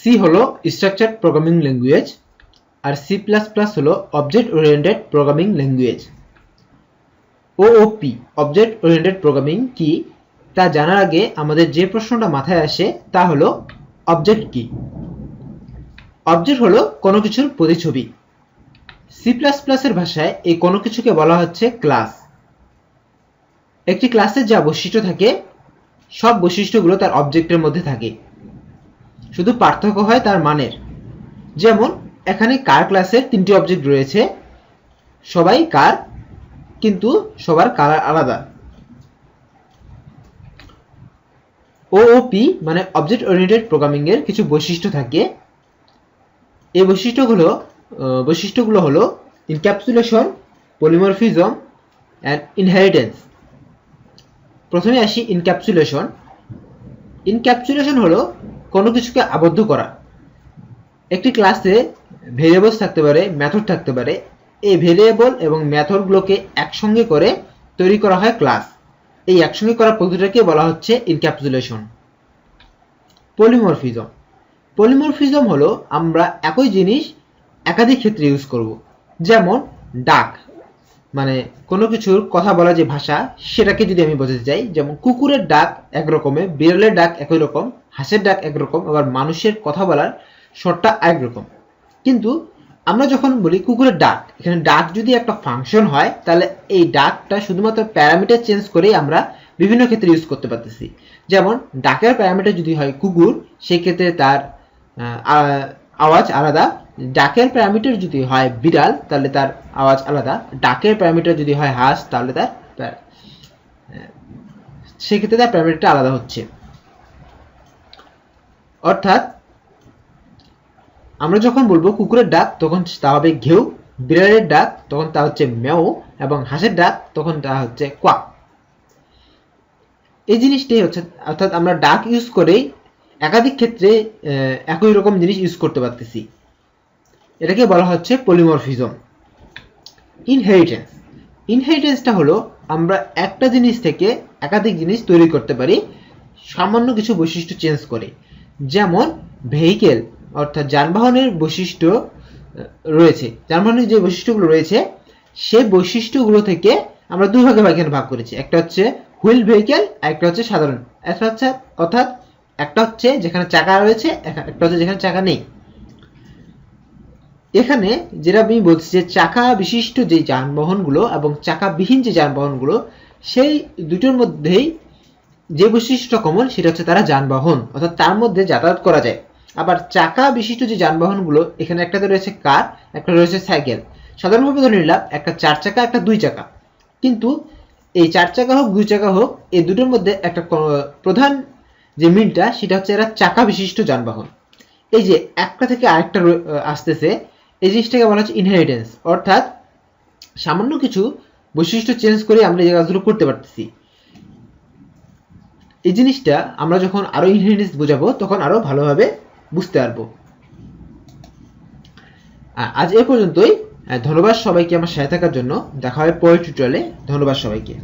C হলো structured programming language আর C plus plus হলো object oriented programming language. OOP object oriented programming কি তা জানার আগে আমাদের যে প্রশ্নটা মাথায় আসে তা হলো অবজেক্ট কি। অবজেক্ট হলো কোনো কিছুর প্রতিছবি। সি প্লাস প্লাসের ভাষায় এই কোনো কিছুকে বলা হচ্ছে ক্লাস। একটি ক্লাসের যা বৈশিষ্ট্য থাকে সব বৈশিষ্ট্যগুলো তার অবজেক্টের মধ্যে থাকে, শুধু পার্থক্য হয় তার মানের। যেমন এখানে কার ক্লাসের 3টি অবজেক্ট রয়েছে, সবাই কার কিন্তু সবার কালার আলাদা। ওওপি মানে অবজেক্ট ওরিয়েন্টেড প্রোগ্রামিং এর কিছু বৈশিষ্ট্য থাকে। এই বৈশিষ্ট্যগুলো হলো ইনক্যাপসুলেশন, পলিমরফিজম অ্যান্ড ইনহেরিটেন্স। প্রথমে আসি ইনক্যাপসুলেশন। ইনক্যাপসুলেশন হলো কোনো কিছুকে আবদ্ধ করা। একটি ক্লাসে ভেরিয়েবলস থাকতে পারে, মেথড থাকতে পারে। এই ভেরিয়েবল এবং মেথডগুলোকে একসঙ্গে করে তৈরি করা হয় ক্লাস। এই একসঙ্গে করা পদ্ধতিটাকে বলা হচ্ছে ইনক্যাপসুলেশন। পলিমরফিজম। পলিমরফিজম হলো আমরা একই জিনিস একাধিক ক্ষেত্রে ইউজ করব। যেমন ডাক মানে কোনো কিছুর কথা বলা যে ভাষা সেটাকে যদি আমি বোঝাতে চাই, যেমন কুকুরের ডাক একরকমের, বিড়ালের ডাক একই রকম, হাঁসের ডাক একরকম, আবার মানুষের কথা বলার স্বরটা একরকম। কিন্তু আমরা যখন বলি কুকুরের ডাক, এখানে ডাক যদি একটা ফাংশন হয় তাহলে এই ডাকটা শুধুমাত্র প্যারামিটার চেঞ্জ করেই আমরা বিভিন্ন ক্ষেত্রে ইউজ করতে পারতেছি। যেমন ডাকের প্যারামিটার যদি হয় কুকুর, সেই ক্ষেত্রে তার আওয়াজ আলাদা। ডাকের প্যারামিটার যদি হয় বিড়াল তাহলে তার আওয়াজ আলাদা। ডাকের প্যারামিটার যদি হয় হাঁস তাহলে তার সেক্ষেত্রে তার প্যারামিটারটা আলাদা হচ্ছে। অর্থাৎ আমরা যখন বলবো কুকুরের ডাক তখন তা হবে ঘেউ, বিড়ালের ডাক তখন তা হচ্ছে মেও, এবং হাঁসের ডাক তখন তা হচ্ছে কোয়াক। এই জিনিসটাই হচ্ছে, অর্থাৎ আমরা ডাক ইউজ করেই একাধিক ক্ষেত্রে একই রকম জিনিস ইউজ করতে পারতেছি। এটাকে বলা হচ্ছে পলিমরফিজম। ইনহেরিটেন্স। ইনহেরিটেন্সটা হলো আমরা একটা জিনিস থেকে একাধিক জিনিস তৈরি করতে পারি সামান্য কিছু বৈশিষ্ট্য চেঞ্জ করে। যেমন ভেহিকেল অর্থাৎ যানবাহনের বৈশিষ্ট্য রয়েছে, যানবাহনের যে বৈশিষ্ট্যগুলো রয়েছে সেই বৈশিষ্ট্যগুলো থেকে আমরা দুই ভাগে ভাগ করেছি। একটা হচ্ছে হুইল ভেহিকেল, একটা হচ্ছে সাধারণ। অর্থাৎ একটা হচ্ছে যেখানে চাকা রয়েছে, একটা হচ্ছে যেখানে চাকা নেই। এখানে যেটা আমি বলছি যে চাকা বিশিষ্ট যে যানবাহনগুলো এবং চাকাবিহীন যে যানবাহনগুলো, সেই দুটোর মধ্যেই যে বৈশিষ্ট্য কমন সেটা হচ্ছে তারা যানবাহন, অর্থাৎ তার মধ্যে যাতায়াত করা যায়। আবার চাকা বিশিষ্ট যে যানবাহনগুলো, এখানে একটাতে রয়েছে কার, একটা রয়েছে সাইকেল। সাধারণভাবে ধরে নিলাম একটা 4 চাকা একটা 2 চাকা, কিন্তু এই 4 চাকা হোক 2 চাকা হোক এই দুটোর মধ্যে একটা প্রধান যে মিলটা সেটা হচ্ছে এরা চাকা বিশিষ্ট যানবাহন। এই যে একটা থেকে আরেকটা আসতেছে, এই জিনিসটাকে বলা হচ্ছে ইনহেরিটেন্স। অর্থাৎ সামান্য কিছু বৈশিষ্ট্য চেঞ্জ করে আমরা এই কাজগুলো করতে পারতেছি। এই জিনিসটা আমরা যখন আরো ইনহেরিটেন্স বোঝাবো তখন আরো ভালোভাবে বুঝতে পারবো। আজ এ পর্যন্তই। ধন্যবাদ সবাইকে আমার সাথে থাকার জন্য। দেখা হবে পরের টিউটোরিয়ালে। ধন্যবাদ সবাইকে।